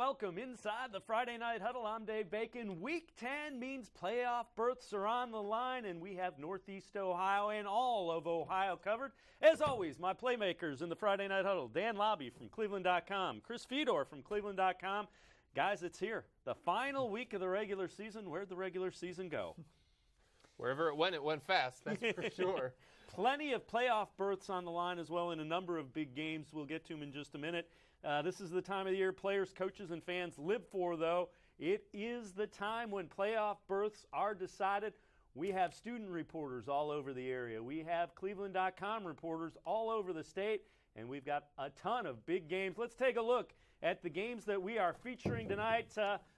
welcome inside the Friday Night Huddle. I'm Dave Bacon. Week 10 means playoff berths are on the line, and we have Northeast Ohio and all of Ohio covered. As always, my playmakers in the Friday Night Huddle, Dan Labbe from cleveland.com, Chris Fedor from cleveland.com. Guys, it's here. The final week of the regular season. Where'd the regular season go? Wherever it went fast, that's for sure. Plenty of playoff berths on the line as well, and a number of big games. We'll get to them in just a minute. This is the time of the year players, coaches, and fans live for, though. It is the time when playoff berths are decided. We have student reporters all over the area. We have cleveland.com reporters all over the state, and we've got a ton of big games. Let's take a look at the games that we are featuring tonight.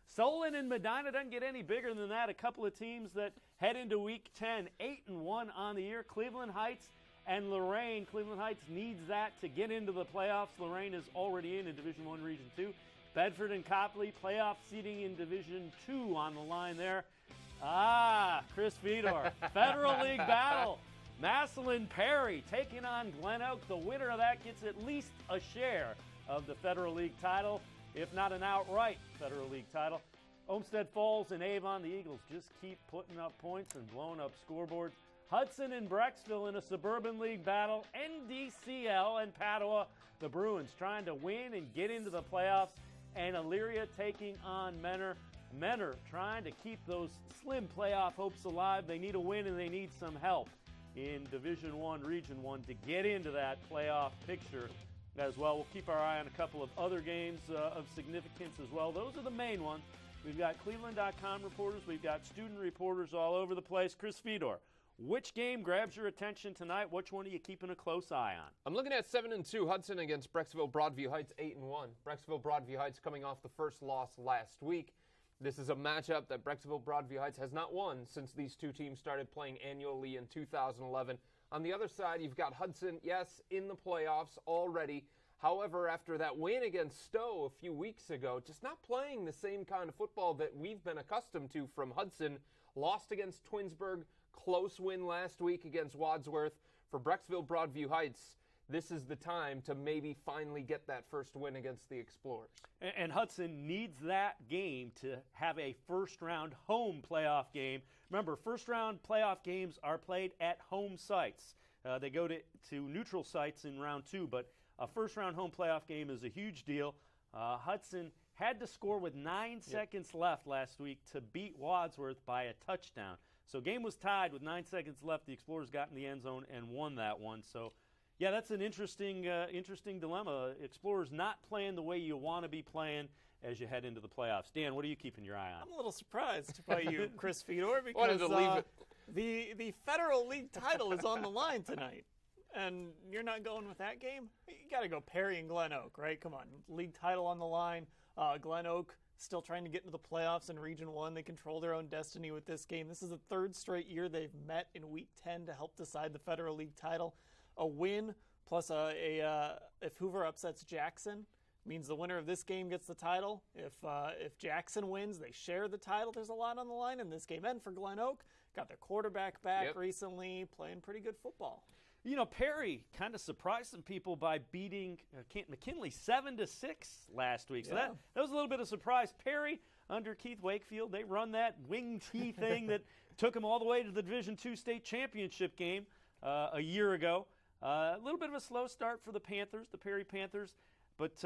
Solon and Medina doesn't get any bigger than that. A couple of teams that head into Week 10, 8-1 on the year. Cleveland Heights and Lorain. Cleveland Heights needs that to get into the playoffs. Lorain is already in Division I, Region 2. Bedford and Copley, playoff seeding in Division 2 on the line there. Chris Fedor, Federal League battle. Massillon Perry taking on Glen Oak. The winner of that gets at least a share of the Federal League title, if not an outright Federal League title. Olmsted Falls and Avon, the Eagles just keep putting up points and blowing up scoreboards. Hudson and Brecksville in a Suburban League battle. NDCL and Padua, the Bruins trying to win and get into the playoffs. And Elyria taking on Menor. Menor trying to keep those slim playoff hopes alive. They need a win and they need some help in Division I, Region 1 to get into that playoff picture as well. We'll keep our eye on a couple of other games of significance as well. Those are the main ones. We've got cleveland.com reporters. We've got student reporters all over the place. Chris Fedor, which game grabs your attention tonight? Which one are you keeping a close eye on? I'm looking at 7-2 Hudson against Brecksville Broadview Heights 8-1. Brecksville Broadview Heights coming off the first loss last week. This is a matchup that Brecksville Broadview Heights has not won since these two teams started playing annually in 2011. On the other side, you've got Hudson, yes, in the playoffs already. However, after that win against Stowe a few weeks ago, just not playing the same kind of football that we've been accustomed to from Hudson. Lost against Twinsburg, close win last week against Wadsworth. For Brecksville Broadview Heights, this is the time to maybe finally get that first win against the Explorers. And Hudson needs that game to have a first-round home playoff game. Remember, first-round playoff games are played at home sites. They go to neutral sites in round 2, but a first-round home playoff game is a huge deal. Hudson had to score with 9 seconds left last week to beat Wadsworth by a touchdown. So game was tied with 9 seconds left. The Explorers got in the end zone and won that one. So, yeah, that's an interesting dilemma. Explorers not playing the way you want to be playing as you head into the playoffs. Dan, what are you keeping your eye on? I'm a little surprised by you, Chris Fedor, because the Federal League title is on the line tonight. And you're not going with that game? You got to go Perry and Glen Oak, right? Come on, league title on the line. Glen Oak still trying to get into the playoffs in Region 1. They control their own destiny with this game. This is the third straight year they've met in Week 10 to help decide the Federal League title. A win plus if Hoover upsets Jackson means the winner of this game gets the title. If Jackson wins, they share the title. There's a lot on the line in this game. And for Glen Oak, got their quarterback back recently, playing pretty good football. You know, Perry kind of surprised some people by beating McKinley 7-6 last week. So that was a little bit of surprise. Perry, under Keith Wakefield, they run that wing T thing that took them all the way to the Division II state championship game a year ago. A little bit of a slow start for the Panthers, the Perry Panthers, but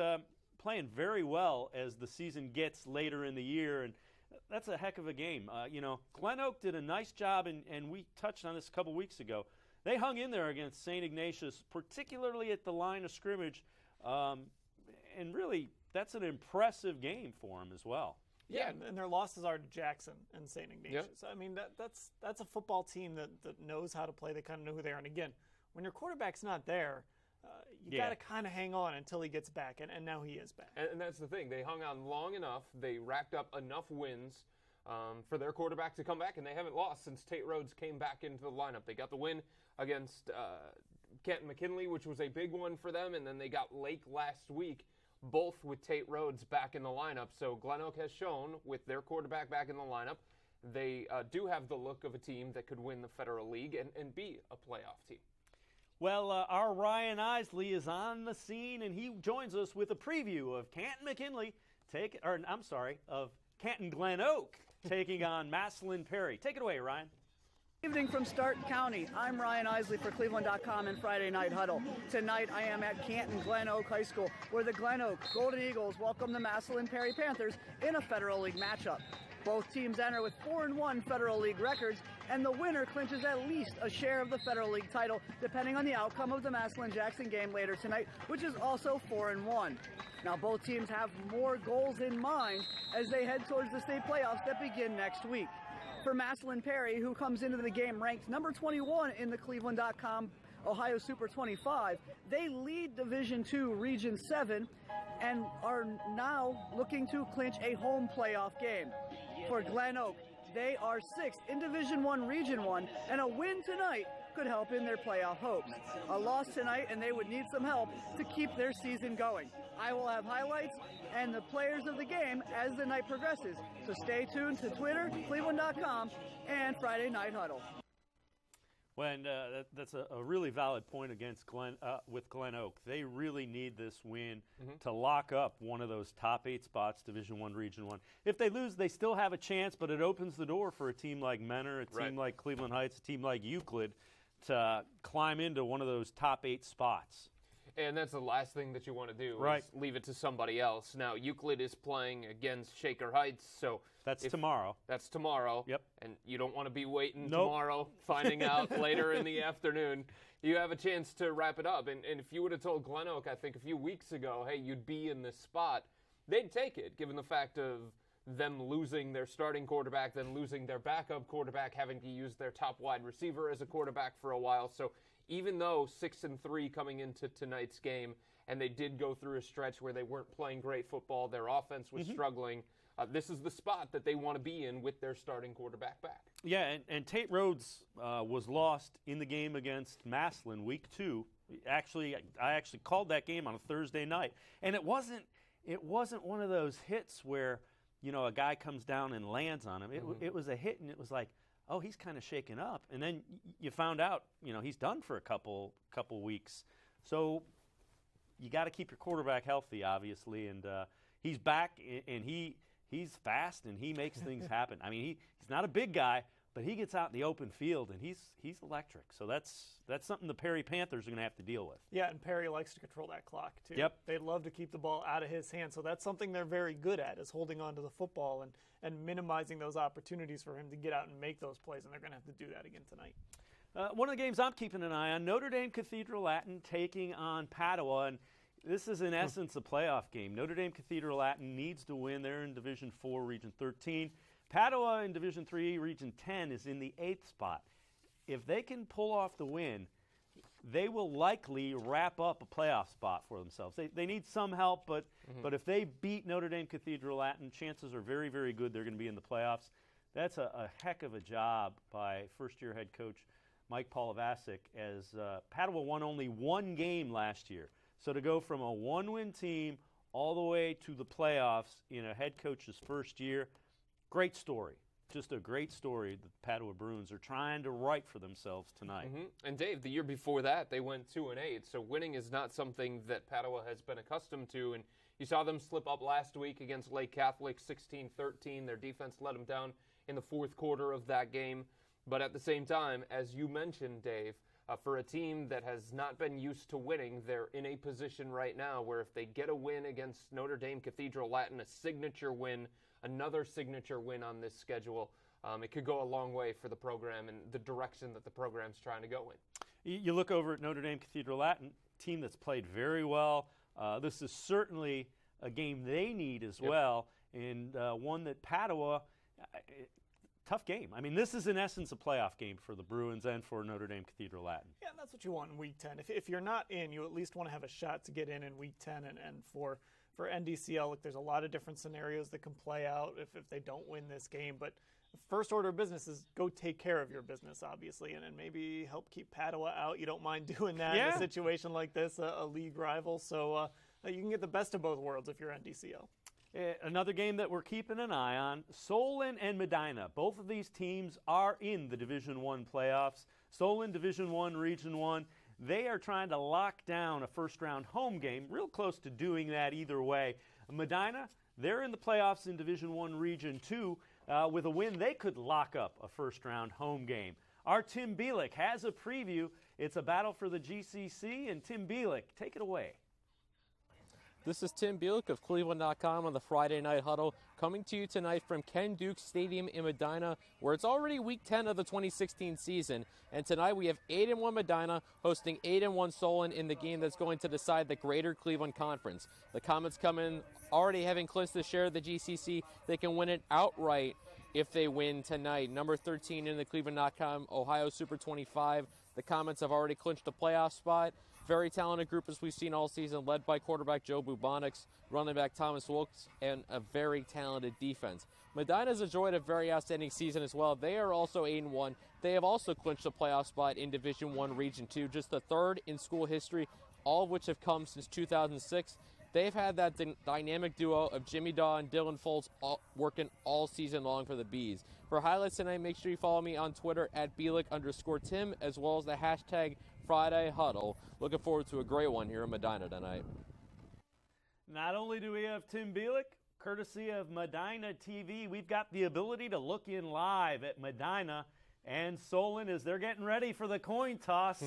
playing very well as the season gets later in the year. And that's a heck of a game. Glen Oak did a nice job, and we touched on this a couple weeks ago. They hung in there against St. Ignatius, particularly at the line of scrimmage, and really that's an impressive game for them as well. Yeah, and their losses are to Jackson and St. Ignatius. I mean, that's a football team that knows how to play. They kind of know who they are. And again, when your quarterback's not there, you got to kind of hang on until he gets back, and now he is back. And that's the thing. They hung on long enough. They racked up enough wins for their quarterback to come back, and they haven't lost since Tate Rhodes came back into the lineup. They got the win against Canton McKinley, which was a big one for them, and then they got Lake last week, both with Tate Rhodes back in the lineup. So Glen Oak has shown, with their quarterback back in the lineup, they do have the look of a team that could win the Federal League and be a playoff team. Well, our Ryan Isley is on the scene, and he joins us with a preview of Canton McKinley of Canton Glen Oak taking on Massillon Perry. Take it away, Ryan. Evening from Stark County. I'm Ryan Isley for cleveland.com and Friday Night Huddle. Tonight I am at Canton Glen Oak High School, where the Glen Oak Golden Eagles welcome the Massillon Perry Panthers in a Federal League matchup. Both teams enter with 4-1 Federal League records, and the winner clinches at least a share of the Federal League title, depending on the outcome of the Massillon-Jackson game later tonight, which is also 4-1. Now, both teams have more goals in mind as they head towards the state playoffs that begin next week. For Massillon Perry, who comes into the game ranked number 21 in the cleveland.com Ohio Super 25, they lead Division II Region 7 and are now looking to clinch a home playoff game. For Glen Oak, they are 6th in Division I Region 1, and a win tonight could help in their playoff hopes. A loss tonight, and they would need some help to keep their season going. I will have highlights and the players of the game as the night progresses. So stay tuned to Twitter, cleveland.com, and Friday Night Huddle. That's a really valid point against with Glen Oak. They really need this win to lock up one of those top 8 spots, Division I, Region 1. If they lose, they still have a chance, but it opens the door for a team like Mentor, a team like Cleveland Heights, a team like Euclid to climb into one of those top 8 spots. And that's the last thing that you want to do, right? Is leave it to somebody else. Now, Euclid is playing against Shaker Heights, so that's tomorrow. That's tomorrow. Yep. And you don't want to be waiting tomorrow, finding out later in the afternoon. You have a chance to wrap it up. And if you would have told Glen Oak, I think a few weeks ago, hey, you'd be in this spot, they'd take it, given the fact of them losing their starting quarterback, then losing their backup quarterback, having to use their top wide receiver as a quarterback for a while. So even though 6-3 coming into tonight's game, and they did go through a stretch where they weren't playing great football, their offense was struggling, this is the spot that they want to be in with their starting quarterback back. Yeah, and Tate Rhodes was lost in the game against Massillon week 2. I actually called that game on a Thursday night, and it wasn't one of those hits where a guy comes down and lands on him. It was a hit, and it was like, oh, he's kind of shaken up. And then you found out, he's done for a couple weeks. So you got to keep your quarterback healthy, obviously. And he's back, and he's fast, and he makes things happen. I mean, he's not a big guy, but he gets out in the open field, and he's electric. So that's something the Perry Panthers are going to have to deal with. Yeah, and Perry likes to control that clock, too. Yep. They'd love to keep the ball out of his hands, so that's something they're very good at, is holding on to the football and minimizing those opportunities for him to get out and make those plays, and they're going to have to do that again tonight. One of the games I'm keeping an eye on, Notre Dame Cathedral Latin taking on Padua, and this is, in essence, a playoff game. Notre Dame Cathedral Latin needs to win. They're in Division 4, Region 13. Padua in Division 3, Region 10 is in the 8th spot. If they can pull off the win, they will likely wrap up a playoff spot for themselves. They need some help, but if they beat Notre Dame Cathedral Latin, chances are very, very good they're going to be in the playoffs. That's a heck of a job by first-year head coach Mike Polovasic, as Padua won only one game last year. So to go from a one-win team all the way to the playoffs in a head coach's first year, great story. Just a great story that the Padua Bruins are trying to write for themselves tonight. And Dave, the year before that, they went 2-8, so winning is not something that Padua has been accustomed to. And you saw them slip up last week against Lake Catholic, 16-13. Their defense let them down in the fourth quarter of that game. But at the same time, as you mentioned, Dave, for a team that has not been used to winning, they're in a position right now where if they get a win against Notre Dame Cathedral Latin, a signature win, another signature win on this schedule, it could go a long way for the program and the direction that the program's trying to go in. You look over at Notre Dame Cathedral Latin, team that's played very well. This is certainly a game they need as well, and one that Padua, tough game. I mean, this is in essence a playoff game for the Bruins and for Notre Dame Cathedral Latin. Yeah, and that's what you want in Week 10. If you're not in, you at least want to have a shot to get in Week 10 and for NDCL, look, there's a lot of different scenarios that can play out if they don't win this game. But the first order of business is go take care of your business, obviously, and maybe help keep Padua out. You don't mind doing that in a situation like this, a league rival. So you can get the best of both worlds if you're NDCL. Another game that we're keeping an eye on, Solon and Medina. Both of these teams are in the Division I playoffs. Solon, Division I, Region 1. They are trying to lock down a first-round home game, real close to doing that either way. Medina, They're in the playoffs in Division I Region 2. With a win, they could lock up a first-round home game. Our Tim Bielek has a preview. It's a battle for the GCC, and Tim Bielek, take it away. This is Tim Bielek of cleveland.com on the Friday Night Huddle, coming to you tonight from Ken Duke Stadium in Medina, where it's already Week 10 of the 2016 season. And tonight we have 8-1 Medina hosting 8-1 Solon in the game that's going to decide the Greater Cleveland Conference. The Comets come in already having clinched the share of the GCC. They can win it outright if they win tonight. Number 13 in the cleveland.com Ohio Super 25. The Comets have already clinched a playoff spot. Very talented group as we've seen all season, led by quarterback Joe Bubonics, running back Thomas Wilkes, and a very talented defense. Medina's enjoyed a very outstanding season as well. They are also 8-1. They have also clinched a playoff spot in Division I Region 2, just the third in school history, all of which have come since 2006. They've had that dynamic duo of Jimmy Daw and Dylan Foltz working all season long for the Bees. For highlights tonight, make sure you follow me on Twitter at Bielek_Tim, as well as the hashtag Friday Huddle. Looking forward to a great one here in Medina tonight. Not only do we have Tim Bielek, courtesy of Medina TV, we've got the ability to look in live at Medina and Solon as they're getting ready for the coin toss.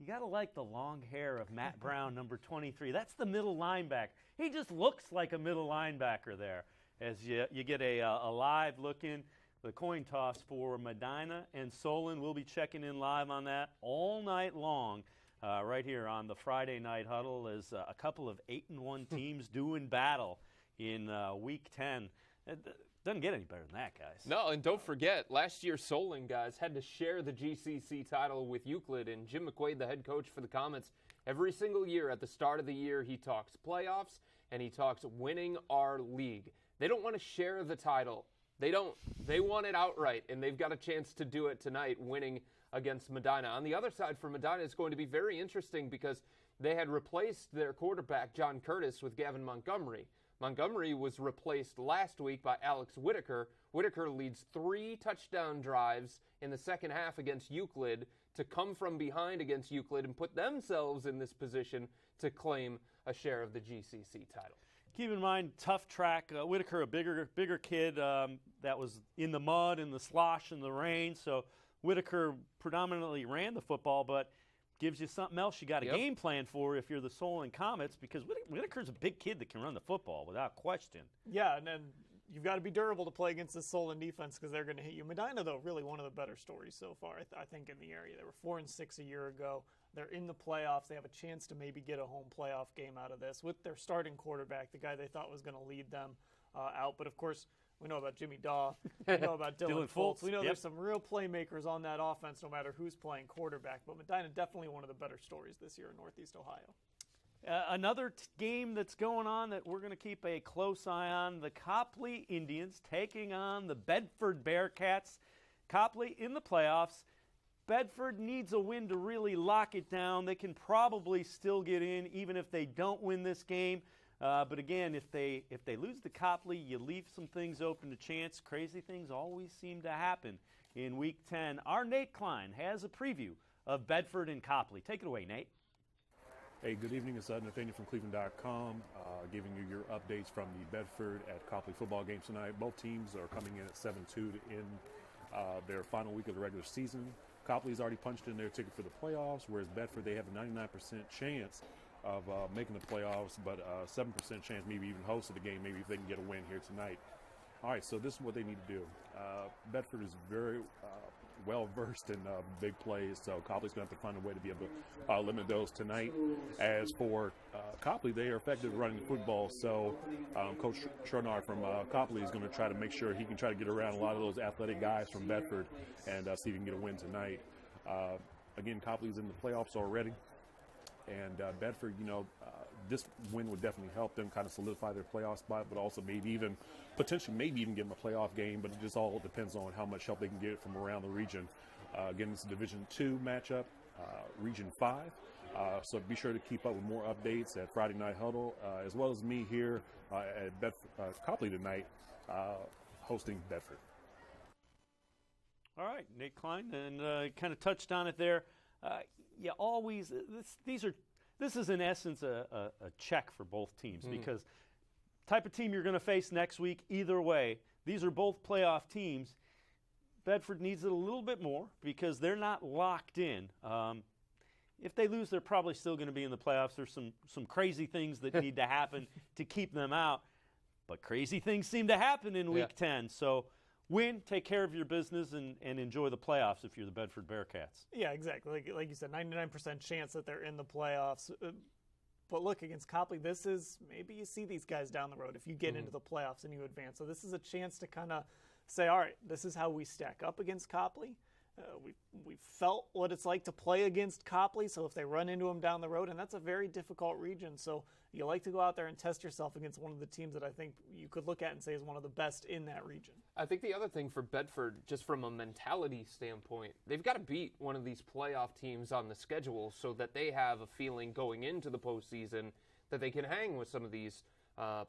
You got to like the long hair of Matt Brown, number 23. That's the middle linebacker. He just looks like a middle linebacker there as you get a live look in the coin toss for Medina and Solon. We'll be checking in live on that all night long right here on the Friday Night Huddle as a couple of 8-1 teams doing battle in Week 10. Doesn't get any better than that, guys. No, and don't forget, last year Solon, guys, had to share the GCC title with Euclid, and Jim McQuaid, the head coach for the Comets, every single year at the start of the year, he talks playoffs and he talks winning our league. They don't want to share the title. They don't. They want it outright, and they've got a chance to do it tonight, winning against Medina. On the other side for Medina, it's going to be very interesting because they had replaced their quarterback, John Curtis, with Gavin Montgomery. Montgomery was replaced last week by Alex Whitaker. Whitaker leads 3 touchdown drives in the second half against Euclid to come from behind against Euclid and put themselves in this position to claim a share of the GCC title. Keep in mind, tough track. Whitaker, a bigger kid that was in the mud, in the slosh, in the rain. So Whitaker predominantly ran the football, but gives you something else you got a game plan for if you're the Solon Comets, because Whitaker's a big kid that can run the football without question. Yeah, and then you've got to be durable to play against the Solon defense because they're going to hit you. Medina, though, really one of the better stories so far, I think, in the area. They were 4-6 a year ago. They're in the playoffs. They have a chance to maybe get a home playoff game out of this with their starting quarterback, the guy they thought was going to lead them out. But, of course, we know about Jimmy Daw. We know about Dylan Foltz. We know there's some real playmakers on that offense no matter who's playing quarterback. But Medina, definitely one of the better stories this year in Northeast Ohio. Another game that's going on that we're going to keep a close eye on, the Copley Indians taking on the Bedford Bearcats. Copley in the playoffs. Bedford needs a win to really lock it down. They can probably still get in even if they don't win this game. But again, if they lose to Copley, you leave some things open to chance. Crazy things always seem to happen in Week 10. Our Nate Klein has a preview of Bedford and Copley. Take it away, Nate. Hey, good evening. It's Nathaniel from cleveland.com giving you your updates from the Bedford at Copley football games tonight. Both teams are coming in at 7-2 to end their final week of the regular season. Copley's already punched in their ticket for the playoffs, whereas Bedford, they have a 99% chance of making the playoffs, but a 7% chance maybe even hosting the game, maybe if they can get a win here tonight. All right, so this is what they need to do. Bedford is very well-versed in big plays, so Copley's going to have to find a way to be able to limit those tonight. As for Copley, they are effective at running the football, so Coach Chronard from Copley is going to try to make sure he can try to get around a lot of those athletic guys from Bedford and see if he can get a win tonight. Again, Copley's in the playoffs already, and Bedford, this win would definitely help them kind of solidify their playoff spot, but also maybe even get in the playoff game, but it just all depends on how much help they can get from around the region. Again, this is Division II matchup, Region 5. So be sure to keep up with more updates at Friday Night Huddle, as well as me here at Copley tonight, hosting Bedford. All right, Nate Klein, and kind of touched on it there. This is in essence a check for both teams because type of team you're going to face next week either way. These are both playoff teams. Bedford needs it a little bit more because they're not locked in. If they lose, they're probably still going to be in the playoffs. There's some crazy things that need to happen to keep them out. But crazy things seem to happen in Week 10. So win, take care of your business, and enjoy the playoffs if you're the Bedford Bearcats. Yeah, exactly. Like you said, 99% chance that they're in the playoffs. But look, against Copley, this is maybe you see these guys down the road if you get into the playoffs and you advance. So this is a chance to kind of say, all right, this is how we stack up against Copley. We felt what it's like to play against Copley, so if they run into them down the road, and that's a very difficult region, so you like to go out there and test yourself against one of the teams that I think you could look at and say is one of the best in that region. I think the other thing for Bedford, just from a mentality standpoint, they've got to beat one of these playoff teams on the schedule so that they have a feeling going into the postseason that they can hang with some of these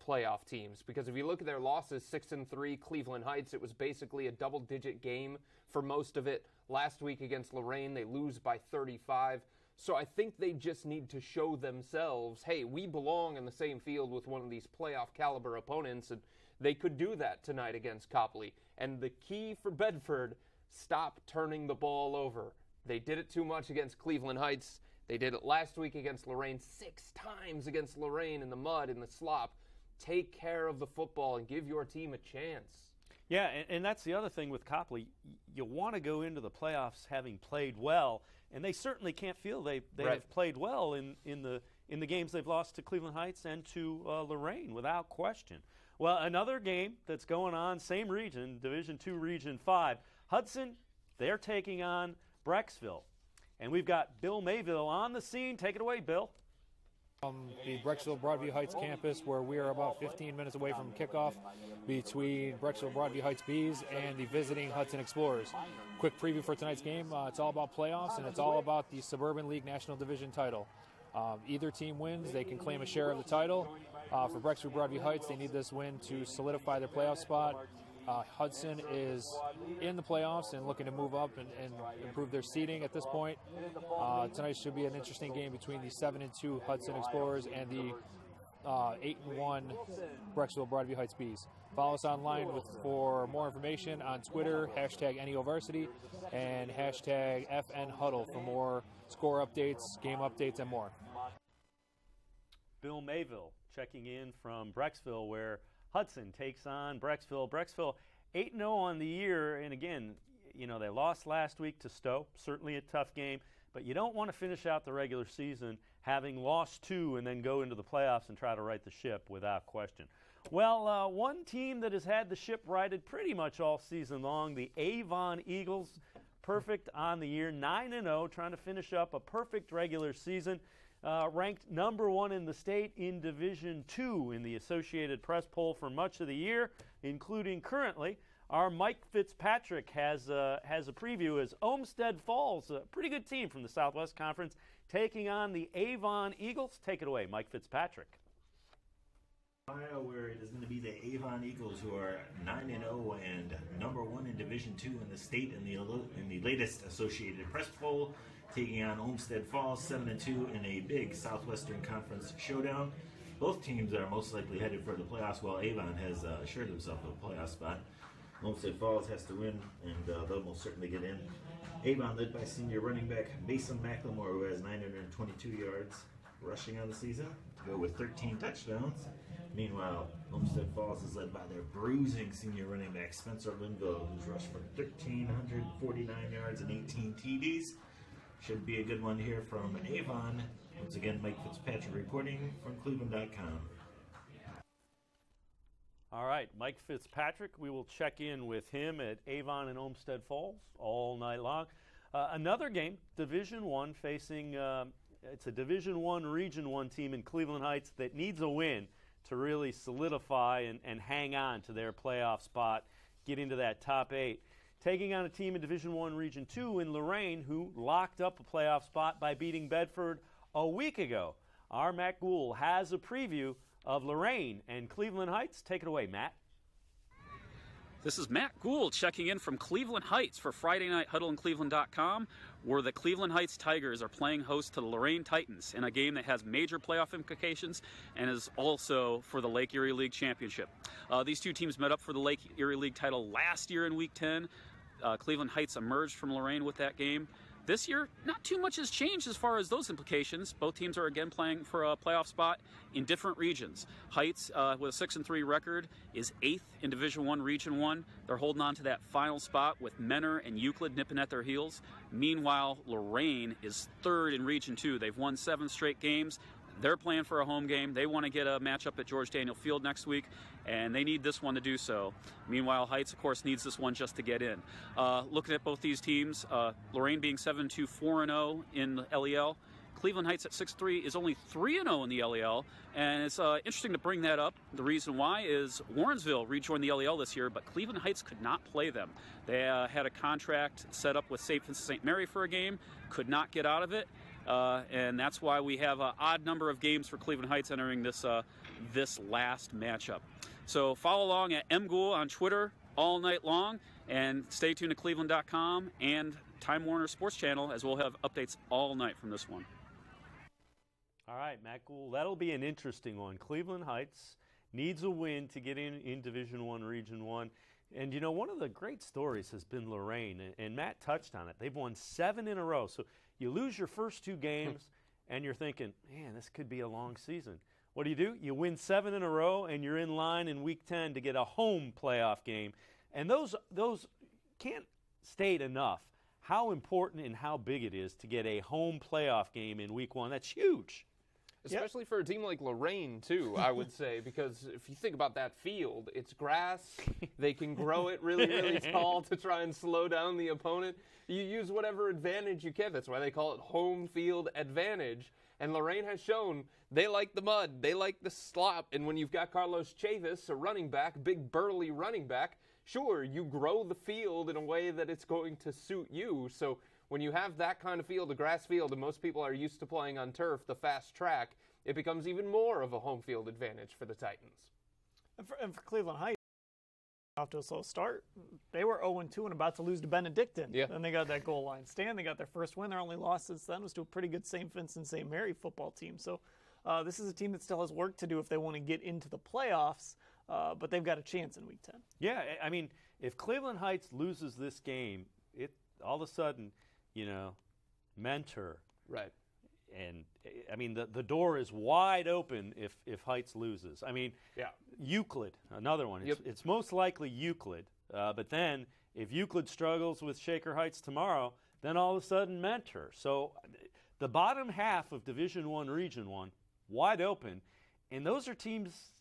playoff teams. Because if you look at their losses, 6-3, Cleveland Heights, it was basically a double-digit game for most of it. Last week against Lorraine, they lose by 35. So I think they just need to show themselves, hey, we belong in the same field with one of these playoff caliber opponents, and they could do that tonight against Copley. And the key for Bedford, stop turning the ball over. They did it too much against Cleveland Heights. They did it last week against Lorraine, 6 times against Lorraine in the mud, in the slop. Take care of the football and give your team a chance. Yeah, and that's the other thing with Copley. You want to go into the playoffs having played well, and they certainly can't feel they have played well in the games they've lost to Cleveland Heights and to Lorraine, without question. Well, another game that's going on, same region, Division II, Region 5. Hudson, they're taking on Brecksville. And we've got Bill Mayville on the scene. Take it away, Bill. The Brecksville Broadview Heights campus, where we are about 15 minutes away from kickoff between Brecksville Broadview Heights Bees and the visiting Hudson Explorers. Quick preview for tonight's game. It's all about playoffs, and it's all about the Suburban League National Division title. Either team wins, they can claim a share of the title. For Brecksville Broadview Heights, they need this win to solidify their playoff spot. Hudson is in the playoffs and looking to move up and improve their seeding at this point. Tonight should be an interesting game between the 7-2 Hudson Explorers and the 8-1 Brecksville Broadview Heights Bees. Follow us online for more information on Twitter, #NEOVarsity, and #FNHuddle for more score updates, game updates, and more. Bill Mayville checking in from Brecksville, where Hudson takes on Brecksville. Brecksville 8-0 on the year, and again, you know, they lost last week to Stowe. Certainly a tough game, but you don't want to finish out the regular season having lost 2 and then go into the playoffs and try to right the ship, without question. Well, one team that has had the ship righted pretty much all season long, the Avon Eagles, perfect on the year, 9-0, trying to finish up a perfect regular season. Ranked number 1 in the state in Division II in the Associated Press poll for much of the year, including currently our Mike Fitzpatrick has a preview as Olmsted Falls, a pretty good team from the Southwest Conference, taking on the Avon Eagles. Take it away, Mike Fitzpatrick. Ohio, where it is going to be the Avon Eagles, who are 9-0 and number 1 in Division II in the state in the latest Associated Press poll, taking on Olmsted Falls, 7-2 in a big Southwestern Conference showdown. Both teams are most likely headed for the playoffs, while Avon has assured himself of a playoff spot. Olmsted Falls has to win, and they'll most certainly get in. Avon led by senior running back Mason McLemore, who has 922 yards rushing on the season, to go with 13 touchdowns. Meanwhile, Olmsted Falls is led by their bruising senior running back Spencer Linville, who's rushed for 1,349 yards and 18 TDs. Should be a good one here from Avon. Once again, Mike Fitzpatrick reporting from cleveland.com. All right, Mike Fitzpatrick. We will check in with him at Avon and Olmsted Falls all night long. Another game, Division I, facing it's a Division I Region I team in Cleveland Heights that needs a win to really solidify and hang on to their playoff spot, get into that top 8. Taking on a team in Division I Region II in Lorraine, who locked up a playoff spot by beating Bedford a week ago. Our Matt Gould has a preview of Lorraine and Cleveland Heights. Take it away, Matt. This is Matt Gould checking in from Cleveland Heights for Friday Night Huddle on cleveland.com, where the Cleveland Heights Tigers are playing host to the Lorain Titans in a game that has major playoff implications and is also for the Lake Erie League Championship. These two teams met up for the Lake Erie League title last year in Week 10. Cleveland Heights emerged from Lorain with that game. This year, not too much has changed as far as those implications. Both teams are again playing for a playoff spot in different regions. Heights, with a 6-3 record, is 8th in Division I, Region 1. They're holding on to that final spot with Menor and Euclid nipping at their heels. Meanwhile, Lorain is 3rd in Region 2. They've won 7 straight games. They're playing for a home game. They want to get a matchup at George Daniel Field next week, and they need this one to do so. Meanwhile, Heights, of course, needs this one just to get in. Looking at both these teams, Lorain being 7-2, 4-0 in the LEL. Cleveland Heights at 6-3 is only 3-0 in the LEL, and it's interesting to bring that up. The reason why is Warrensville rejoined the LEL this year, but Cleveland Heights could not play them. They had a contract set up with St. Mary for a game, could not get out of it. And that's why we have an odd number of games for Cleveland Heights entering this last matchup. So follow along at mgool on Twitter all night long, and stay tuned to cleveland.com and Time Warner Sports Channel, as we'll have updates all night from this one. All right, Matt Gould, that'll be an interesting one. Cleveland Heights needs a win to get in Division I, Region 1. And, you know, one of the great stories has been Lorain, and Matt touched on it. They've won 7 in a row. So you lose your first 2 games, and you're thinking, man, this could be a long season. What do? You win 7 in a row, and you're in line in Week 10 to get a home playoff game. And those can't state enough how important and how big it is to get a home playoff game in Week 1. That's huge. Especially for a team like Lorain, too, I would say, because if you think about that field, it's grass. They can grow it really, really tall to try and slow down the opponent. You use whatever advantage you can. That's why they call it home field advantage. And Lorain has shown they like the mud. They like the slop. And when you've got Carlos Chavis, a running back, big burly running back, sure, you grow the field in a way that it's going to suit you. So when you have that kind of field, a grass field, and most people are used to playing on turf, the fast track, it becomes even more of a home field advantage for the Titans. And for Cleveland Heights, off to a slow start. They were 0-2 and about to lose to Benedictine. Yeah. Then they got that goal line stand. They got their first win. Their only loss since then was to a pretty good St. Vincent St. Mary football team. So this is a team that still has work to do if they want to get into the playoffs, but they've got a chance in Week 10. Yeah, I mean, if Cleveland Heights loses this game, it all of a sudden, you know, Mentor. Right. And, I mean, the door is wide open if Heights loses. I mean, yeah. Euclid, another one. Yep. It's most likely Euclid. But then if Euclid struggles with Shaker Heights tomorrow, then all of a sudden Mentor. So the bottom half of Division I, Region 1, wide open. And those are teams,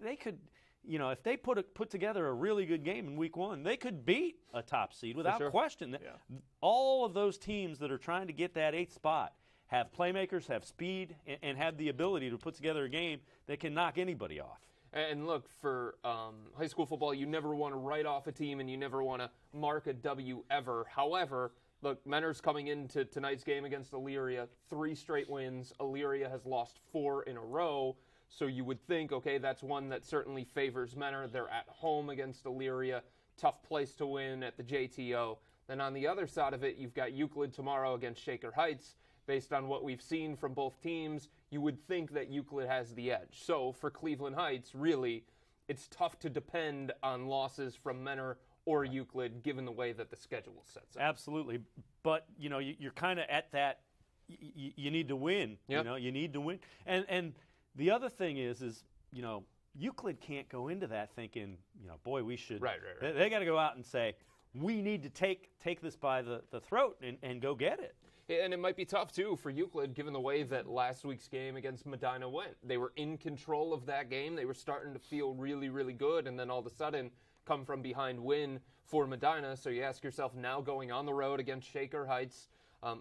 they could, you know, if they put together a really good game in Week 1, they could beat a top seed without question. Yeah. All of those teams that are trying to get that 8th spot have playmakers, have speed, and have the ability to put together a game that can knock anybody off. And look, for high school football, you never want to write off a team and you never want to mark a W ever. However, look, Menor's coming into tonight's game against Elyria, 3 straight wins. Elyria has lost 4 in a row. So you would think, okay, that's one that certainly favors Menor. They're at home against Elyria. Tough place to win at the JTO. Then on the other side of it, you've got Euclid tomorrow against Shaker Heights. Based on what we've seen from both teams, you would think that Euclid has the edge. So for Cleveland Heights, really, it's tough to depend on losses from Menor or Euclid, given the way that the schedule sets up. Absolutely. But, you know, you're kind of at that, you need to win. Yep. You know, you need to win. And the other thing is, you know, Euclid can't go into that thinking, you know, boy, we should. Right. They got to go out and say, we need to take this by the throat and go get it. And it might be tough, too, for Euclid, given the way that last week's game against Medina went. They were in control of that game. They were starting to feel really, really good, and then all of a sudden come from behind win for Medina. So you ask yourself, now going on the road against Shaker Heights,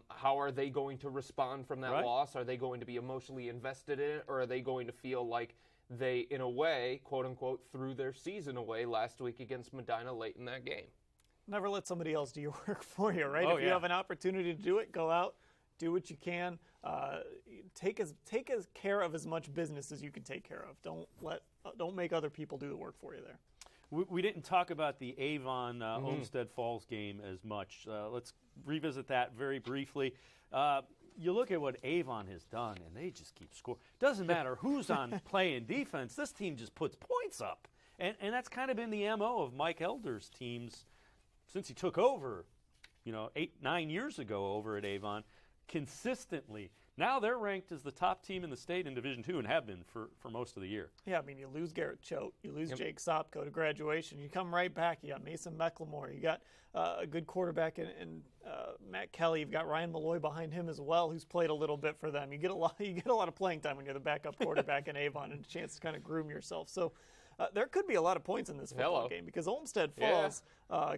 how are they going to respond from that loss? Are they going to be emotionally invested in it, or are they going to feel like they, in a way, quote-unquote, threw their season away last week against Medina late in that game? Never let somebody else do your work for you, right? Oh, if you have an opportunity to do it, go out, do what you can. Take as care of as much business as you can take care of. Don't make other people do the work for you there. we didn't talk about the Avon Olmsted Falls game as much. Let's revisit that very briefly. You look at what Avon has done, and they just keep scoring. Doesn't matter who's on playing defense. This team just puts points up. And that's kind of been the MO of Mike Elder's teams since he took over, 8-9 years ago over at Avon, consistently. Now they're ranked as the top team in the state in Division II and have been for most of the year. Yeah, I mean, you lose Garrett Choate, you lose Jake Sopko to graduation, you come right back, you got Mason Mecklemore, you got a good quarterback in Matt Kelly, you've got Ryan Malloy behind him as well, who's played a little bit for them. You get a lot of playing time when you're the backup quarterback in Avon and a chance to kind of groom yourself. So there could be a lot of points in this football game because Olmsted Falls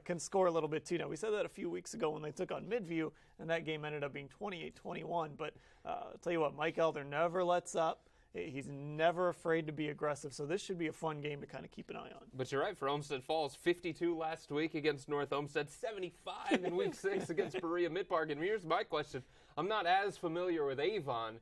can score a little bit too. Now, we said that a few weeks ago when they took on Midview, and that game ended up being 28-21. But I'll tell you what, Mike Elder never lets up. He's never afraid to be aggressive, so this should be a fun game to kind of keep an eye on. But you're right, for Olmsted Falls, 52 last week against North Olmsted, 75 in Week 6 against Berea Mid-Park. And here's my question. I'm not as familiar with Avon.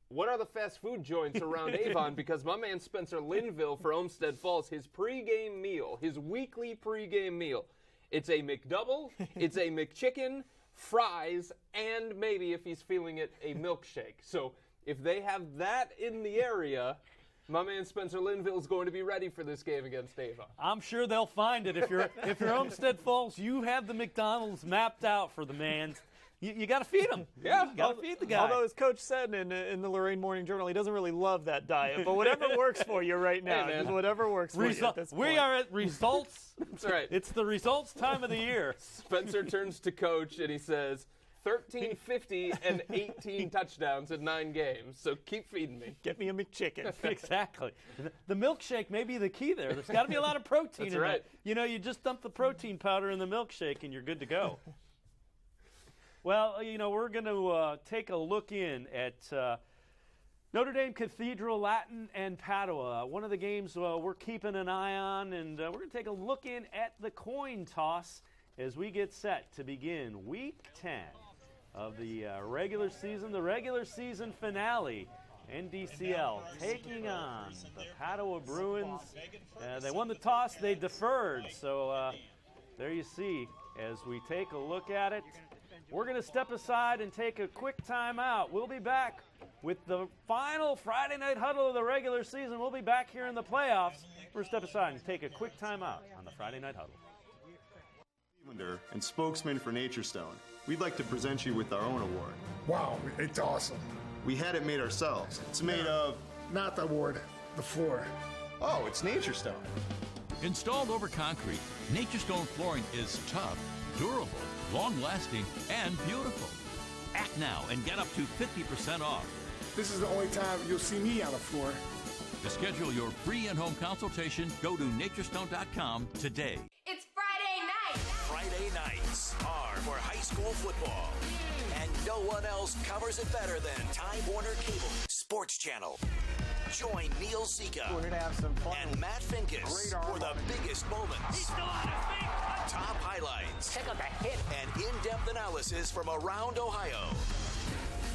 What are the fast food joints around Avon? Because my man Spencer Linville for Olmsted Falls, his pregame meal, his weekly pregame meal, it's a McDouble, it's a McChicken, fries, and maybe, if he's feeling it, a milkshake. So if they have that in the area, my man Spencer Linville is going to be ready for this game against Avon. I'm sure they'll find it. If you're Olmsted Falls, you have the McDonald's mapped out for the man. You got to feed him. Yeah, got to feed the guy. Although, as Coach said in the Lorraine Morning Journal, he doesn't really love that diet. But whatever works for you right now, just whatever works for you at this point. We are at results. That's right. It's the results time of the year. Spencer turns to Coach and he says, 1350 and 18 touchdowns in 9 games. So keep feeding me. Get me a McChicken. Exactly. The milkshake may be the key there. There's got to be a lot of protein in it. You just dump the protein powder in the milkshake and you're good to go. Well, we're going to take a look in at Notre Dame Cathedral, Latin, and Padua. One of the games we're keeping an eye on, and we're going to take a look in at the coin toss as we get set to begin Week 10 of the regular season finale. NDCL taking on the Padua Bruins. They won the toss, they deferred. So there you see as we take a look at it. We're going to step aside and take a quick timeout. We'll be back with the final Friday night huddle of the regular season. We'll be back here in the playoffs. We're going to step aside and take a quick timeout on the Friday night huddle. Clevelander and spokesman for Nature Stone, we'd like to present you with our own award. Wow, it's awesome. We had it made ourselves. It's made of... Not the award, the floor. Oh, it's Nature Stone. Installed over concrete, Nature Stone flooring is tough, durable, long-lasting, and beautiful. Act now and get up to 50% off. This is the only time you'll see me on the floor. To schedule your free in-home consultation, go to naturestone.com today. It's Friday night. Friday nights are for high school football. And no one else covers it better than Time Warner Cable Sports Channel. Join Neil Sika and Matt Finkes for the biggest moments. He's still on his feet. Top highlights. Check out the hit. And in-depth analysis from around Ohio.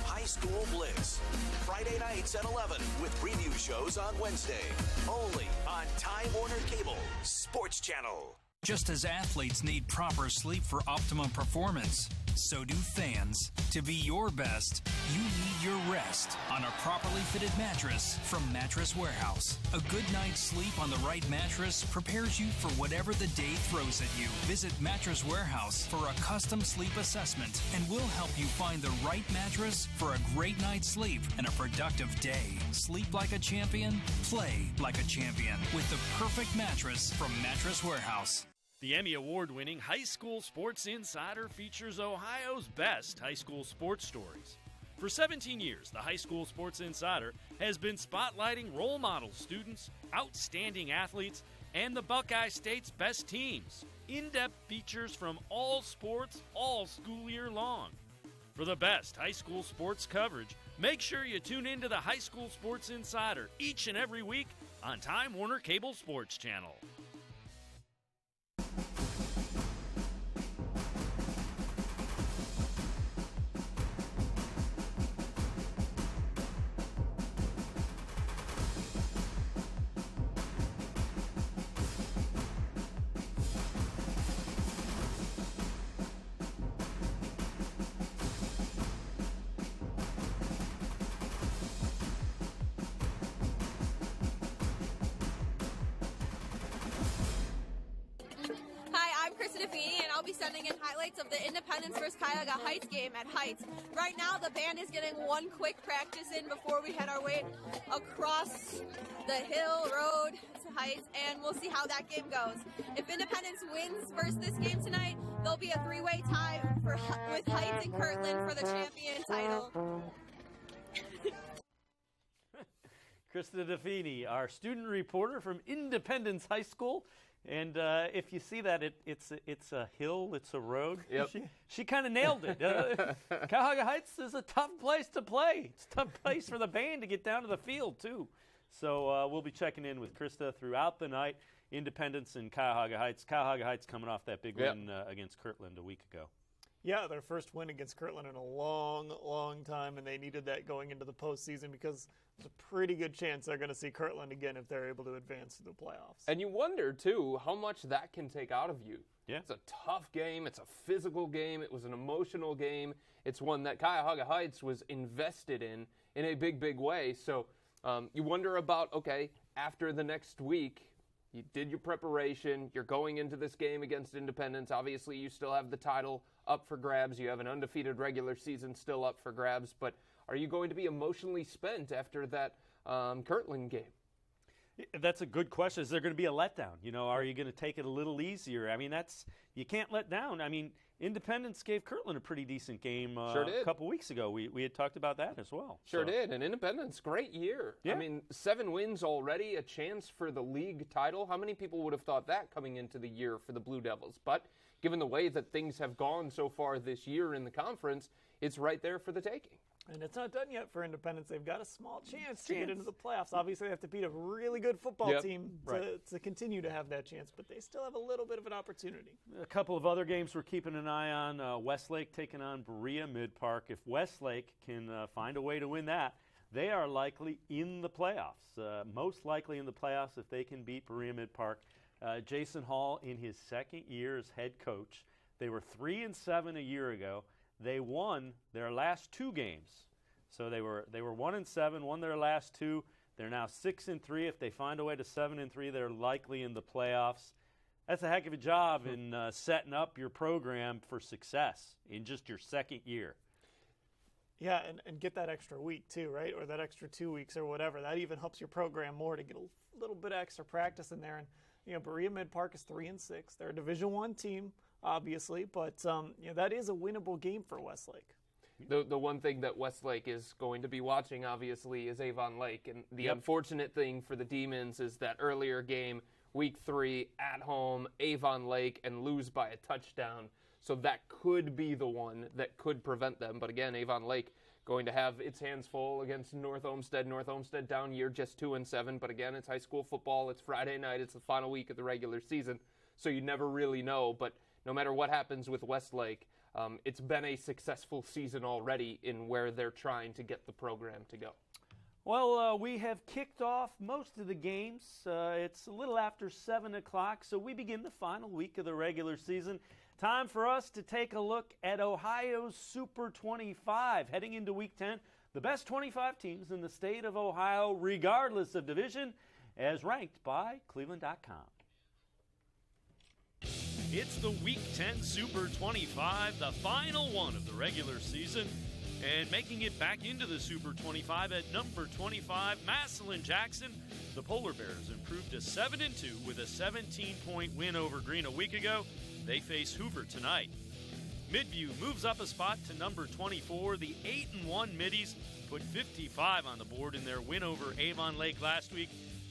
High School Blitz. Friday nights at 11 with preview shows on Wednesday. Only on Time Warner Cable Sports Channel. Just as athletes need proper sleep for optimum performance, so do fans. To be your best, you need your rest on a properly fitted mattress from Mattress Warehouse. A good night's sleep on the right mattress prepares you for whatever the day throws at you. Visit Mattress Warehouse for a custom sleep assessment, and we'll help you find the right mattress for a great night's sleep and a productive day. Sleep like a champion, play like a champion with the perfect mattress from Mattress Warehouse. The Emmy Award-winning High School Sports Insider features Ohio's best high school sports stories. For 17 years, the High School Sports Insider has been spotlighting role model students, outstanding athletes, and the Buckeye State's best teams. In-depth features from all sports, all school year long. For the best high school sports coverage, make sure you tune into the High School Sports Insider each and every week on Time Warner Cable Sports Channel. sending in highlights of the Independence versus Cuyahoga Heights game at Heights. Right now, the band is getting one quick practice in before we head our way across the hill road to Heights, and we'll see how that game goes. If Independence wins versus this game tonight, there'll be a three-way tie with Heights and Kirtland for the champion title. Krista DeFini, our student reporter from Independence High School. And if you see that, it's a hill, it's a road. Yep. She kind of nailed it. Cuyahoga Heights is a tough place to play. It's a tough place for the band to get down to the field, too. So we'll be checking in with Krista throughout the night. Independence and Cuyahoga Heights. Cuyahoga Heights coming off that big win against Kirtland a week ago. Yeah, their first win against Kirtland in a long, long time, and they needed that going into the postseason because there's a pretty good chance they're going to see Kirtland again if they're able to advance to the playoffs. And you wonder, too, how much that can take out of you. Yeah. It's a tough game. It's a physical game. It was an emotional game. It's one that Cuyahoga Heights was invested in a big, big way. So you wonder about, okay, after the next week, you did your preparation. You're going into this game against Independence. Obviously, you still have the title up for grabs. You have an undefeated regular season still up for grabs. But are you going to be emotionally spent after that Kirtland game? That's a good question. Is there going to be a letdown? You know, are you going to take it a little easier? I mean, you can't let down. I mean, Independence gave Kirtland a pretty decent game Sure did. a couple weeks ago. We had talked about that as well. Sure did. And Independence, great year. Yeah. I mean, 7 wins already, a chance for the league title. How many people would have thought that coming into the year for the Blue Devils? But given the way that things have gone so far this year in the conference, it's right there for the taking. And it's not done yet for Independence. They've got a small chance to get into the playoffs. Obviously, they have to beat a really good football team to continue to have that chance, but they still have a little bit of an opportunity. A couple of other games we're keeping an eye on. Westlake taking on Berea Mid-Park. If Westlake can find a way to win that, they are likely in the playoffs. Most likely in the playoffs if they can beat Berea Mid-Park. Jason Hall in his second year as head coach. They were 3-7 a year ago. They won their last 2 games. So they were 1-7, won their last 2. They're now 6-3. If they find a way to 7-3, they're likely in the playoffs. That's a heck of a job in setting up your program for success in just your second year. Yeah, and get that extra week too, right? Or that extra 2 weeks or whatever. That even helps your program more to get a little bit of extra practice in there. And you know, Berea Mid-Park is 3-6. They're a Division I team, obviously, but you know, that is a winnable game for Westlake. The one thing that Westlake is going to be watching, obviously, is Avon Lake. And the unfortunate thing for the Demons is that earlier game, Week 3, at home, Avon Lake, and lose by a touchdown. So that could be the one that could prevent them. But again, Avon Lake going to have its hands full against North Olmsted. North Olmsted down year, just 2-7. But again, it's high school football. It's Friday night. It's the final week of the regular season. So you never really know. But no matter what happens with Westlake, it's been a successful season already in where they're trying to get the program to go. Well, we have kicked off most of the games. It's a little after 7 o'clock, so we begin the final week of the regular season. Time for us to take a look at Ohio's Super 25. Heading into Week 10, the best 25 teams in the state of Ohio, regardless of division, as ranked by cleveland.com. It's the Week 10 Super 25, the final one of the regular season. And making it back into the Super 25 at number 25, Massillon Jackson. The Polar Bears improved to 7-2 with a 17-point win over Green a week ago. They face Hoover tonight. Midview moves up a spot to number 24. The 8-1 Middies put 55 on the board in their win over Avon Lake last week.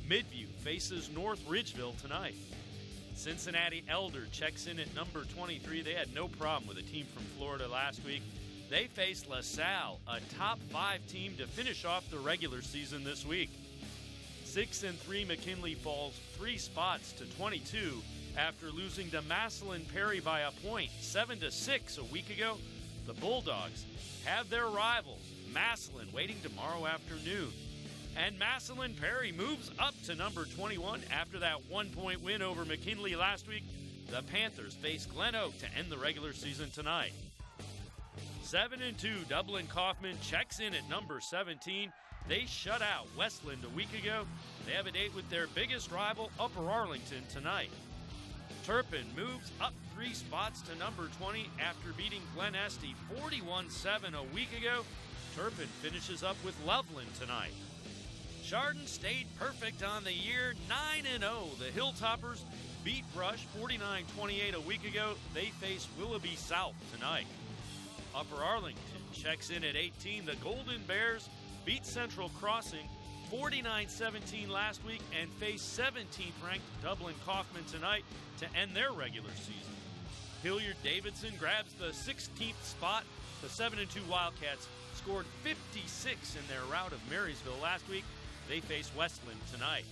Midview faces North Ridgeville tonight. Cincinnati Elder checks in at number 23. They had no problem with a team from Florida last week. They face LaSalle, a top 5 team, to finish off the regular season this week. 6-3 McKinley falls 3 spots to 22 after losing to Massillon Perry by a point, 7-6 a week ago. The Bulldogs have their rivals, Massillon, waiting tomorrow afternoon. And Massillon Perry moves up to number 21 after that 1-point win over McKinley last week. The Panthers face Glen Oak to end the regular season tonight. 7-2 Dublin Kaufman checks in at number 17. They shut out Westland a week ago. They have a date with their biggest rival, Upper Arlington, tonight. Turpin moves up 3 spots to number 20 after beating Glen Estee 41-7 a week ago. Turpin finishes up with Loveland tonight. Chardon stayed perfect on the year, 9-0. The Hilltoppers beat Brush 49-28 a week ago. They face Willoughby South tonight. Upper Arlington checks in at 18. The Golden Bears beat Central Crossing 49-17 last week and face 17th-ranked Dublin Kaufman tonight to end their regular season. Hilliard-Davidson grabs the 16th spot. The 7-2 Wildcats scored 56 in their rout of Marysville last week. They face Westland tonight.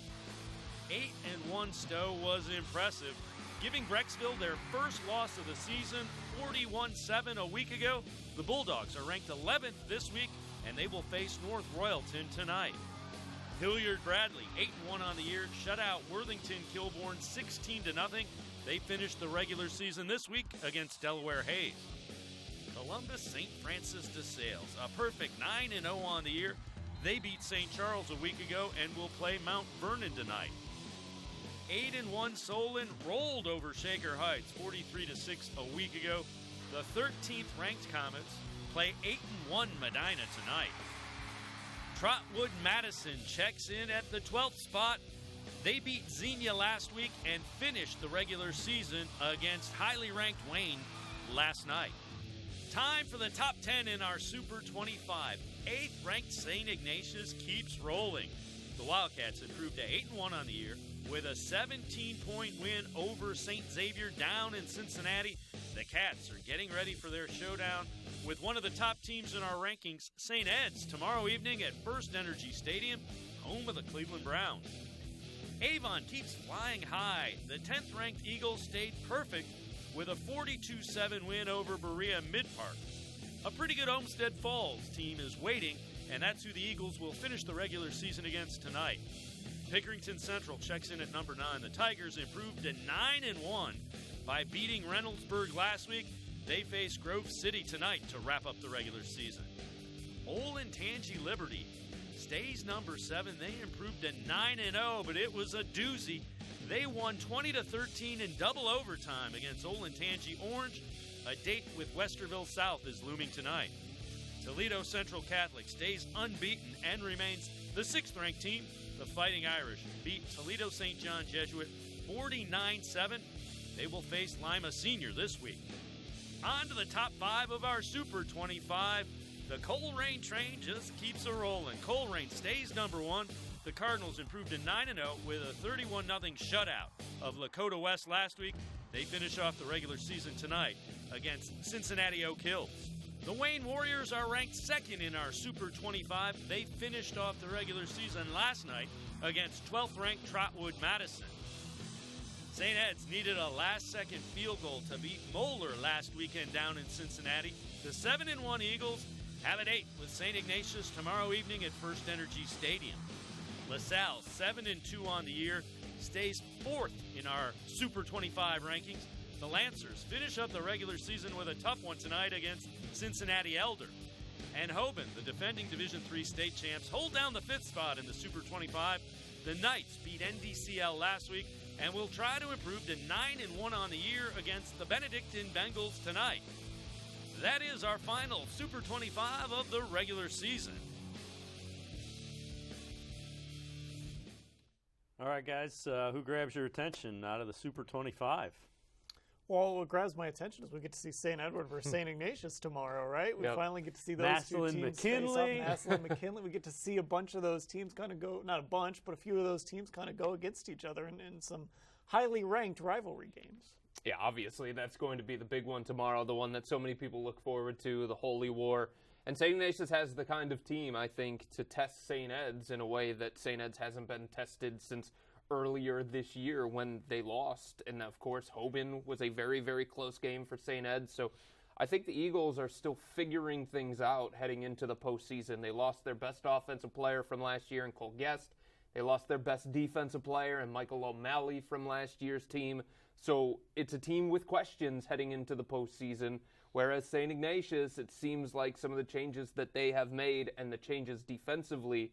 8-1 Stowe was impressive, giving Brecksville their first loss of the season 41-7 a week ago. The Bulldogs are ranked 11th this week, and they will face North Royalton tonight. Hilliard-Bradley, 8-1 on the year, shut out Worthington-Kilbourne 16-0. They finished the regular season this week against Delaware Hayes. Columbus St. Francis de Sales, a perfect 9-0 on the year. They beat St. Charles a week ago and will play Mount Vernon tonight. 8-1 Solon rolled over Shaker Heights 43-6 a week ago. The 13th ranked Comets play 8-1 Medina tonight. Trotwood Madison checks in at the 12th spot. They beat Xenia last week and finished the regular season against highly ranked Wayne last night. Time for the top 10 in our Super 25. 8th ranked St. Ignatius keeps rolling. The Wildcats improved to 8-1 on the year with a 17-point win over St. Xavier down in Cincinnati. The Cats are getting ready for their showdown with one of the top teams in our rankings, St. Ed's, tomorrow evening at First Energy Stadium, home of the Cleveland Browns. Avon keeps flying high. The 10th ranked Eagles stayed perfect with a 42-7 win over Berea Mid-Park. A pretty good Olmsted Falls team is waiting, and that's who the Eagles will finish the regular season against tonight. Pickerington Central checks in at number 9. The Tigers improved to 9-1 by beating Reynoldsburg last week. They face Grove City tonight to wrap up the regular season. Olentangy Liberty stays number 7. They improved to 9-0, but it was a doozy. They won 20-13 in double overtime against Olentangy Orange. A date with Westerville South is looming tonight. Toledo Central Catholic stays unbeaten and remains the 6th ranked team. The Fighting Irish beat Toledo St. John Jesuit 49-7. They will face Lima Senior this week. On to the top 5 of our Super 25. The Coleraine train just keeps a-rolling. Coleraine stays number 1. The Cardinals improved to 9-0 with a 31-0 shutout of Lakota West last week. They finish off the regular season tonight against Cincinnati Oak Hills. The Wayne Warriors are ranked 2nd in our Super 25. They finished off the regular season last night against 12th ranked Trotwood Madison. St. Ed's needed a last-second field goal to beat Moeller last weekend down in Cincinnati. The 7-1 Eagles have it 8 with St. Ignatius tomorrow evening at First Energy Stadium. LaSalle, 7-2 on the year, stays 4th in our Super 25 rankings. The Lancers finish up the regular season with a tough one tonight against Cincinnati Elder. And Hoban, the defending Division III state champs, hold down the 5th spot in the Super 25. The Knights beat NDCL last week and will try to improve to 9-1 on the year against the Benedictine Bengals tonight. That is our final Super 25 of the regular season. All right, guys, who grabs your attention out of the Super 25? Well, what grabs my attention is we get to see St. Edward versus St. Ignatius tomorrow, right? We finally get to see those two teams face off. Massillon McKinley. We get to see a bunch of those teams kind of go, not a bunch, but a few of those teams kind of go against each other in some highly ranked rivalry games. Yeah, obviously that's going to be the big one tomorrow, the one that so many people look forward to, the Holy War. And St. Ignatius has the kind of team, I think, to test St. Ed's in a way that St. Ed's hasn't been tested since earlier this year when they lost. And, of course, Hoban was a very, very close game for St. Ed's. So I think the Eagles are still figuring things out heading into the postseason. They lost their best offensive player from last year in Cole Guest. They lost their best defensive player in Michael O'Malley from last year's team. So it's a team with questions heading into the postseason, whereas St. Ignatius, it seems like some of the changes that they have made and the changes defensively,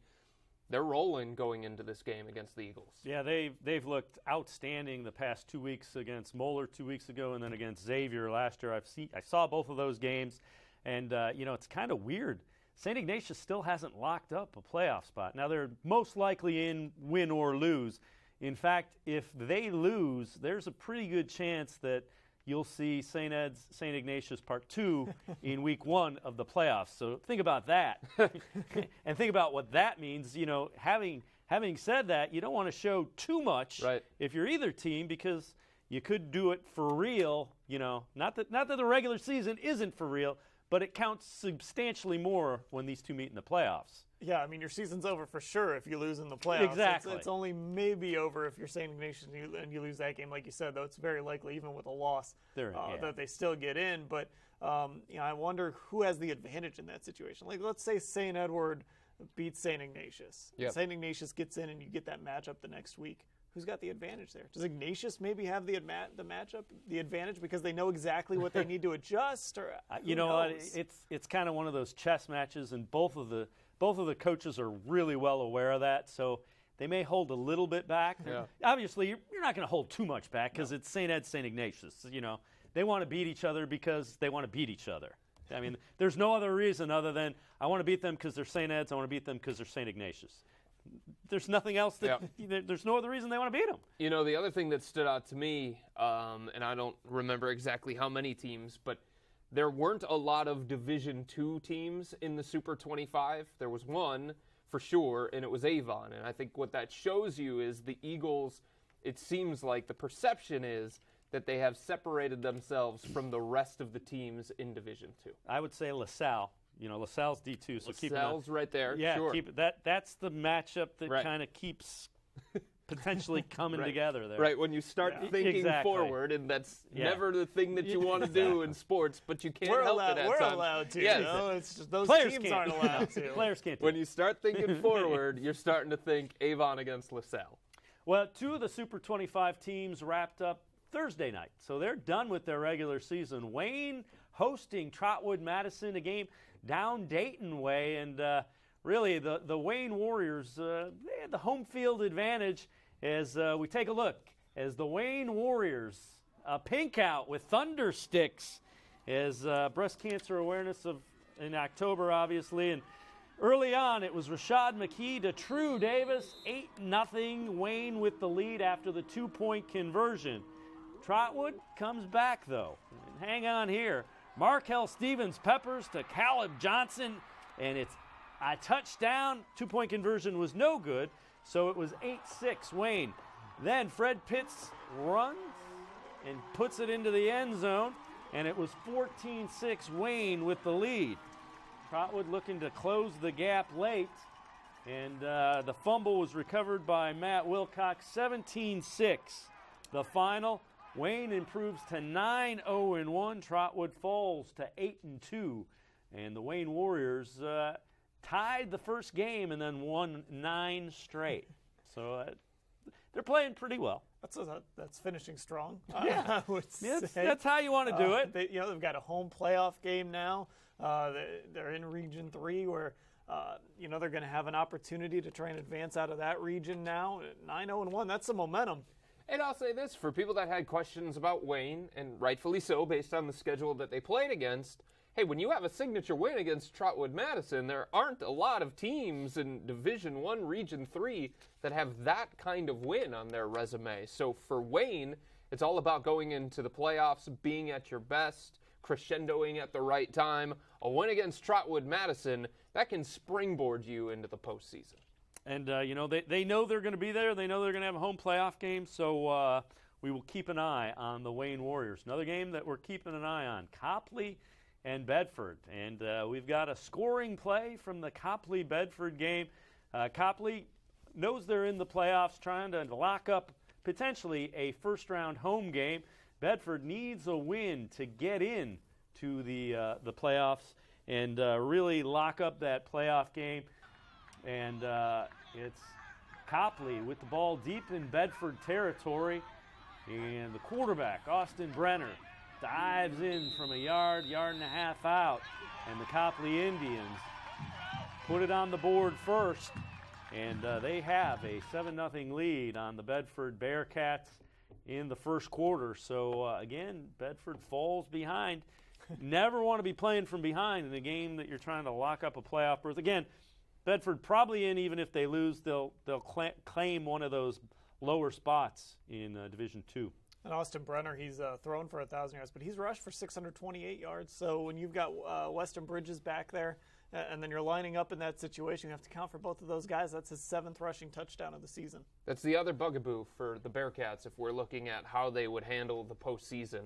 they're rolling going into this game against the Eagles. Yeah, they've looked outstanding the past 2 weeks against Moeller 2 weeks ago, and then against Xavier last year. I saw both of those games, and it's kind of weird. St. Ignatius still hasn't locked up a playoff spot. Now they're most likely in win or lose. In fact, if they lose, there's a pretty good chance that you'll see St. Ignatius Part 2 in Week 1 of the playoffs. So think about that. And think about what that means. Having said that, you don't want to show too much if you're either team, because you could do it for real. Not that the regular season isn't for real, but it counts substantially more when these two meet in the playoffs. Yeah, I mean, your season's over for sure if you lose in the playoffs. Exactly. It's only maybe over if you're St. Ignatius and you lose that game, like you said, though it's very likely, even with a loss, that they still get in. But, I wonder who has the advantage in that situation. Like, let's say St. Edward beats St. Ignatius. Yep. St. Ignatius gets in and you get that matchup the next week. Who's got the advantage there? Does Ignatius maybe have the matchup, the advantage, because they know exactly what they need to adjust? Or it's kind of one of those chess matches, and both of the coaches are really well aware of that. So they may hold a little bit back. Yeah. Obviously, you're not going to hold too much back because it's St. Ed, St. Ignatius. They want to beat each other because they want to beat each other. I mean, there's no other reason other than I want to beat them because they're St. Ed's. I want to beat them because they're St. Ignatius. There's nothing else there's no other reason they want to beat them. The other thing that stood out to me, and I don't remember exactly how many teams, but there weren't a lot of Division II teams in the Super 25. There was one for sure, and it was Avon. And I think what that shows you is the Eagles, it seems like the perception is that they have separated themselves from the rest of the teams in Division II. I would say LaSalle. LaSalle's D2, so keep it LaSalle's right there. Yeah, sure. keep it. That's the matchup that kind of keeps potentially coming together there. Right, when you start thinking forward, and that's never the thing that you want to do in sports, but you can't help it at times. We're allowed to. Yes. It's just those Players teams can't. aren't allowed to. Players can't. When you start thinking forward, you're starting to think Avon against LaSalle. Well, two of the Super 25 teams wrapped up Thursday night, so they're done with their regular season. Wayne hosting Trotwood Madison, a game down Dayton way, and really the Wayne Warriors, they had the home field advantage as we take a look as the Wayne Warriors pink out with thunder sticks as breast cancer awareness in October, obviously, and early on it was Rashad McKee to True Davis, 8-0, Wayne with the lead after the 2-point conversion. Trotwood comes back though, and hang on here. Markel Stevens peppers to Caleb Johnson, and it's a touchdown. 2-point conversion was no good, so it was 8-6 Wayne. Then Fred Pitts runs and puts it into the end zone, and it was 14-6 Wayne with the lead. Trotwood looking to close the gap late, and the fumble was recovered by Matt Wilcox. 17-6 the final. Wayne improves to 9-0-1. Trotwood falls to 8-2. And the Wayne Warriors tied the first game and then won 9 straight. So they're playing pretty well. That's finishing strong. Yeah. I would say. That's how you want to do it. They've got a home playoff game now. They're in Region 3 where they're going to have an opportunity to try and advance out of that region now. 9-0-1, that's some momentum. And I'll say this, for people that had questions about Wayne, and rightfully so based on the schedule that they played against, hey, when you have a signature win against Trotwood Madison, there aren't a lot of teams in Division I, Region 3 that have that kind of win on their resume. So for Wayne, it's all about going into the playoffs, being at your best, crescendoing at the right time. A win against Trotwood Madison, that can springboard you into the postseason. And, they know they're going to be there. They know they're going to have a home playoff game, so we will keep an eye on the Wayne Warriors. Another game that we're keeping an eye on, Copley and Bedford. And we've got a scoring play from the Copley-Bedford game. Copley knows they're in the playoffs, trying to lock up potentially a first-round home game. Bedford needs a win to get in to the playoffs and really lock up that playoff game. And it's Copley with the ball deep in Bedford territory. And the quarterback, Austin Brenner, dives in from a yard and a half out. And the Copley Indians put it on the board first. And they have a 7-0 lead on the Bedford Bearcats in the first quarter. So, again, Bedford falls behind. Never want to be playing from behind in a game that you're trying to lock up a playoff berth. Again, Bedford probably in, even if they lose, they'll claim one of those lower spots in Division II. And Austin Brenner, he's thrown for 1,000 yards, but he's rushed for 628 yards. So when you've got Weston Bridges back there, and then you're lining up in that situation, you have to count for both of those guys. That's his 7th rushing touchdown of the season. That's the other bugaboo for the Bearcats if we're looking at how they would handle the postseason.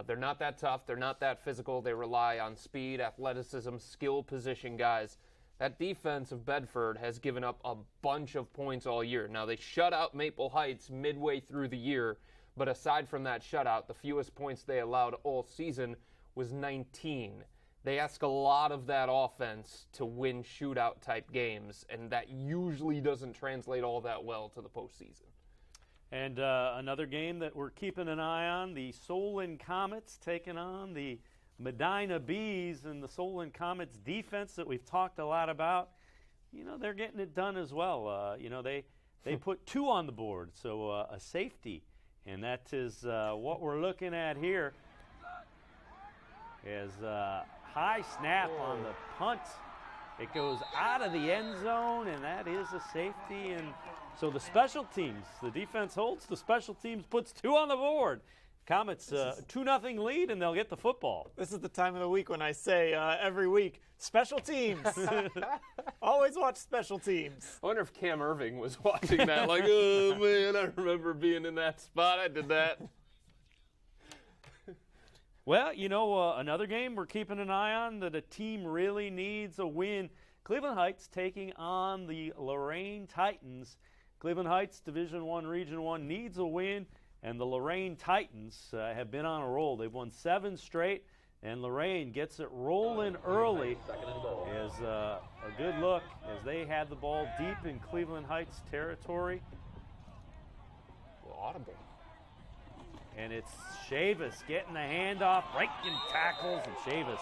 They're not that tough. They're not that physical. They rely on speed, athleticism, skill position guys. That defense of Bedford has given up a bunch of points all year. Now, they shut out Maple Heights midway through the year, but aside from that shutout, the fewest points they allowed all season was 19. They ask a lot of that offense to win shootout-type games, and that usually doesn't translate all that well to the postseason. And another game that we're keeping an eye on, the Solon Comets taking on the Medina Bees, and the Solon Comets defense that we've talked a lot about. You know, they're getting it done as well. They put 2 on the board, so a safety, and that is what we're looking at here is high snap on the punt. It goes out of the end zone, and that is a safety. And so the special teams, the defense holds, the special teams puts 2 on the board. Comets 2-0 lead, and they'll get the football. This is the time of the week when I say every week, special teams. Always watch special teams. I wonder if Cam Irving was watching that like, oh, man, I remember being in that spot. I did that. Well, another game we're keeping an eye on that a team really needs a win. Cleveland Heights taking on the Lorraine Titans. Cleveland Heights, Division I, Region 1, needs a win, and the Lorraine Titans have been on a roll. They've won 7 straight, and Lorraine gets it rolling early as a good look as they had the ball deep in Cleveland Heights territory. Audible. And it's Chavis getting the handoff, breaking tackles, and Chavis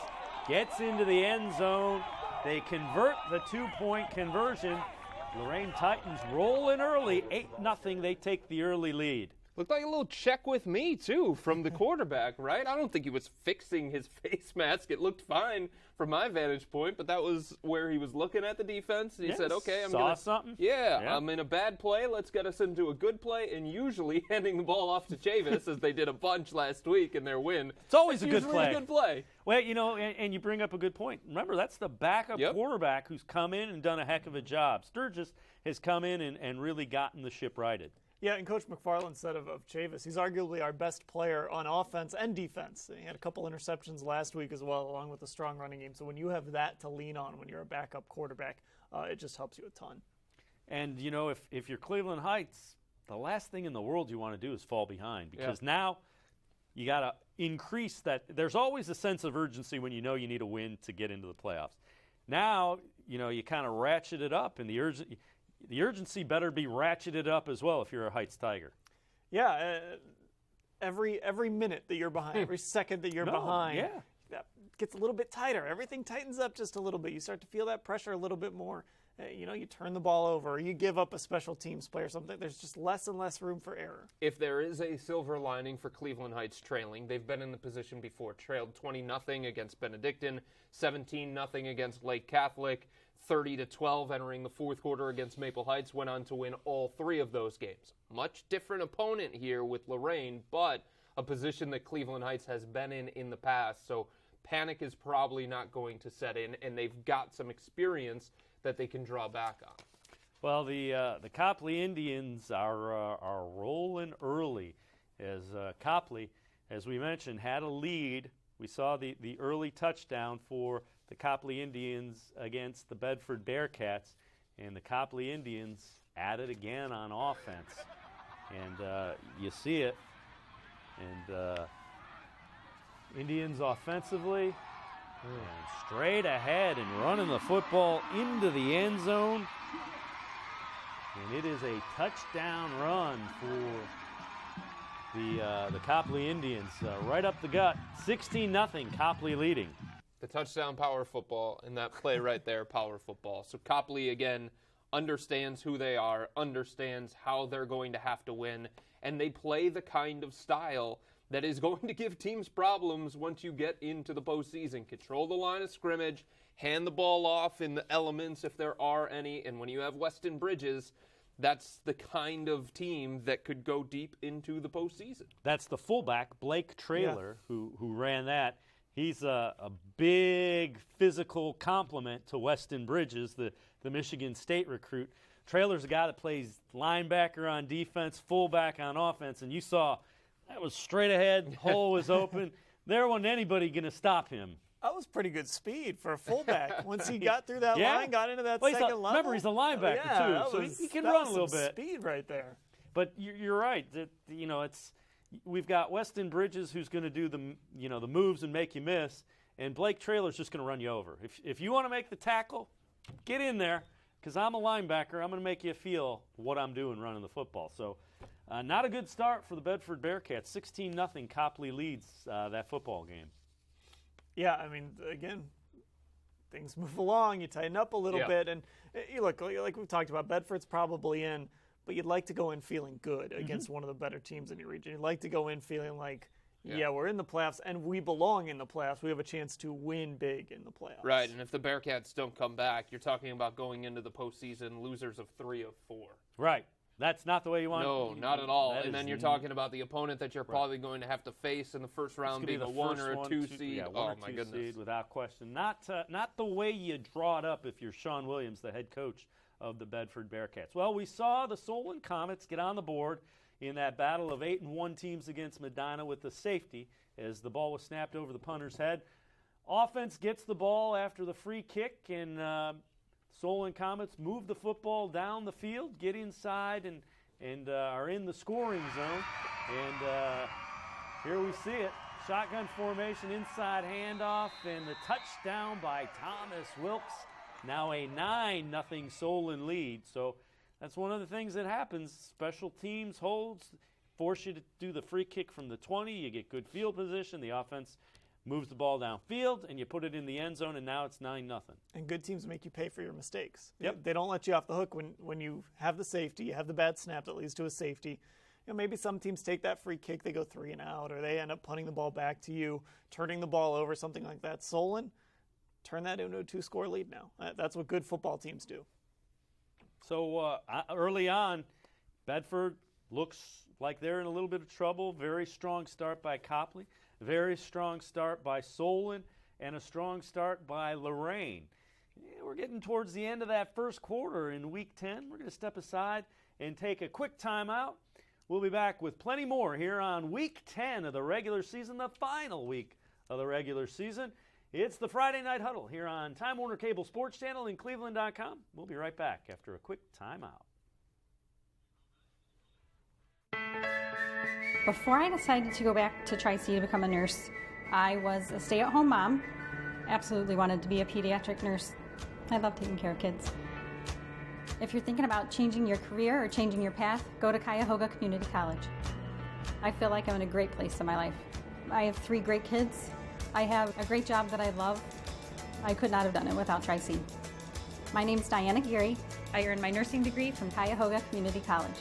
gets into the end zone. They convert the 2-point conversion. Lorraine Titans rolling early, 8-0. They take the early lead. Looked like a little check with me, too, from the quarterback, right? I don't think he was fixing his face mask. It looked fine from my vantage point, but that was where he was looking at the defense. And he said, okay, something? Yeah, I'm in a bad play. Let's get us into a good play, and usually handing the ball off to Chavis, as they did a bunch last week in their win. It's always a good play. A good play. Well, and you bring up a good point. Remember, that's the backup quarterback who's come in and done a heck of a job. Sturgis has come in and really gotten the ship righted. Yeah, and Coach McFarland said of Chavis, he's arguably our best player on offense and defense. He had a couple interceptions last week as well, along with a strong running game. So when you have that to lean on when you're a backup quarterback, it just helps you a ton. And, if you're Cleveland Heights, the last thing in the world you want to do is fall behind, because now you got to increase that. There's always a sense of urgency when you know you need a win to get into the playoffs. Now, you kind of ratchet it up, and the urgency better be ratcheted up as well if you're a Heights Tiger. Yeah, every minute that you're behind, every second that you're behind, that gets a little bit tighter. Everything tightens up just a little bit. You start to feel that pressure a little bit more. You turn the ball over, or you give up a special teams play or something. There's just less and less room for error. If there is a silver lining for Cleveland Heights trailing, they've been in the position before. Trailed 20-0 against Benedictine, 17-0 against Lake Catholic, 30-12 entering the fourth quarter against Maple Heights, went on to win all 3 of those games. Much different opponent here with Lorraine, but a position that Cleveland Heights has been in the past, so panic is probably not going to set in, and they've got some experience that they can draw back on. Well, the Copley Indians are rolling early, as Copley, as we mentioned, had a lead. We saw the early touchdown for the Copley Indians against the Bedford Bearcats, and the Copley Indians added again on offense. And you see it. And Indians offensively, and straight ahead and running the football into the end zone. And it is a touchdown run for the Copley Indians. Right up the gut, 16-0, Copley leading. The touchdown, power football, and that play right there, power football. So Copley, again, understands who they are, understands how they're going to have to win, and they play the kind of style that is going to give teams problems once you get into the postseason. Control the line of scrimmage, hand the ball off in the elements if there are any, and when you have Weston Bridges, that's the kind of team that could go deep into the postseason. That's the fullback, Blake Traylor, who ran that. He's a big physical complement to Weston Bridges, the Michigan State recruit. Traylor's a guy that plays linebacker on defense, fullback on offense, and you saw that was straight ahead, hole was open. There wasn't anybody going to stop him. That was pretty good speed for a fullback. Once he got through that line, got into that second level. Remember, he's a linebacker too, so he can run a little bit. Speed right there. But you're right. We've got Weston Bridges who's going to do the moves and make you miss, and Blake Traylor's just going to run you over. If you want to make the tackle, get in there, because I'm a linebacker. I'm going to make you feel what I'm doing running the football. So not a good start for the Bedford Bearcats. 16-0 Copley leads that football game. Yeah, I mean, again, things move along. You tighten up a little bit, and you look like we've talked about. Bedford's probably in, but you'd like to go in feeling good against one of the better teams in your region. You'd like to go in feeling like, we're in the playoffs, and we belong in the playoffs. We have a chance to win big in the playoffs. Right, and if the Bearcats don't come back, you're talking about going into the postseason losers of 3 of 4. Right. That's not the way you want it. No, not at all. And then you're talking about the opponent that you're probably going to have to face in the first round being a 1 or a 2 seed. Yeah, oh, my goodness. Seed without question. Not the way you draw it up if you're Sean Williams, the head coach of the Bedford Bearcats. Well, we saw the Solon Comets get on the board in that battle of 8-1 teams against Medina with the safety as the ball was snapped over the punter's head. Offense gets the ball after the free kick, and Solon Comets move the football down the field, get inside, and are in the scoring zone. And here we see it. Shotgun formation, inside handoff, and the touchdown by Thomas Wilkes. Now a 9-0 Solon lead. So that's one of the things that happens. Special teams holds, force you to do the free kick from the 20. You get good field position. The offense moves the ball downfield, and you put it in the end zone, and now it's 9-0. And good teams make you pay for your mistakes. Yep. They don't let you off the hook when you have the safety, you have the bad snap that leads to a safety. Maybe some teams take that free kick, they go 3 and out, or they end up punting the ball back to you, turning the ball over, something like that. Solon, turn that into a 2-score lead now. That's what good football teams do. So early on, Bedford looks like they're in a little bit of trouble. Very strong start by Copley. Very strong start by Solon, and a strong start by Lorraine. We're getting towards the end of that first quarter in Week 10. We're going to step aside and take a quick timeout. We'll be back with plenty more here on Week 10 of the regular season, the final week of the regular season. It's the Friday Night Huddle here on Time Warner Cable Sports Channel and cleveland.com. We'll be right back after a quick timeout. Before I decided to go back to Tri-C to become a nurse, I was a stay-at-home mom. Absolutely wanted to be a pediatric nurse. I love taking care of kids. If you're thinking about changing your career or changing your path, go to Cuyahoga Community College. I feel like I'm in a great place in my life. I have 3 great kids. I have a great job that I love. I could not have done it without Tri-C. My name is Diana Geary. I earned my nursing degree from Cuyahoga Community College.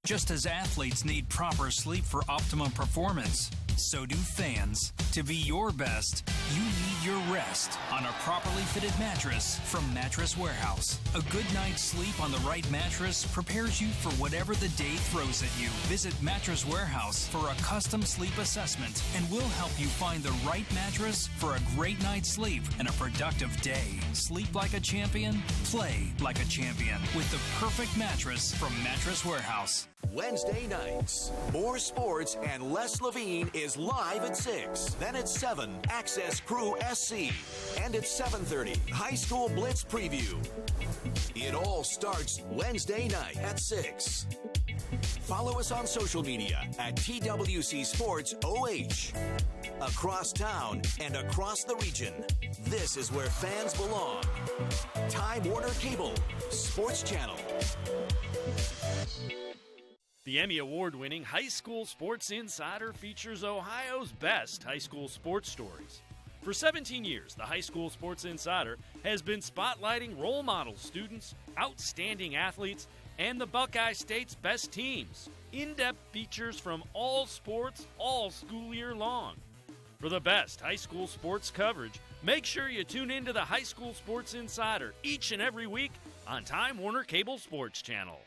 Just as athletes need proper sleep for optimum performance, so do fans. To be your best, you need your rest on a properly fitted mattress from Mattress Warehouse. A good night's sleep on the right mattress prepares you for whatever the day throws at you. Visit Mattress Warehouse for a custom sleep assessment, and we'll help you find the right mattress for a great night's sleep and a productive day. Sleep like a champion, play like a champion with the perfect mattress from Mattress Warehouse. Wednesday nights, more sports and Les Levine is live at 6. Then at 7, Access Crew SC. And at 7:30, High School Blitz Preview. It all starts Wednesday night at 6. Follow us on social media at TWC Sports OH. Across town and across the region, this is where fans belong. Time Warner Cable, Sports Channel. The Emmy Award-winning High School Sports Insider features Ohio's best high school sports stories. For 17 years, the High School Sports Insider has been spotlighting role models, students, outstanding athletes, and the Buckeye State's best teams. In-depth features from all sports, all school year long. For the best high school sports coverage, make sure you tune into the High School Sports Insider each and every week on Time Warner Cable Sports Channel.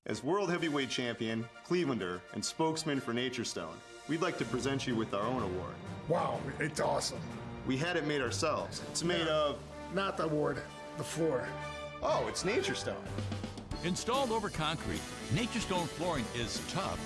As World Heavyweight Champion, Clevelander, and spokesman for Nature Stone, we'd like to present you with our own award. Wow, it's awesome. We had it made ourselves. It's made of... Not the award, the floor. Oh, it's Nature Stone. Installed over concrete, Nature Stone flooring is tough,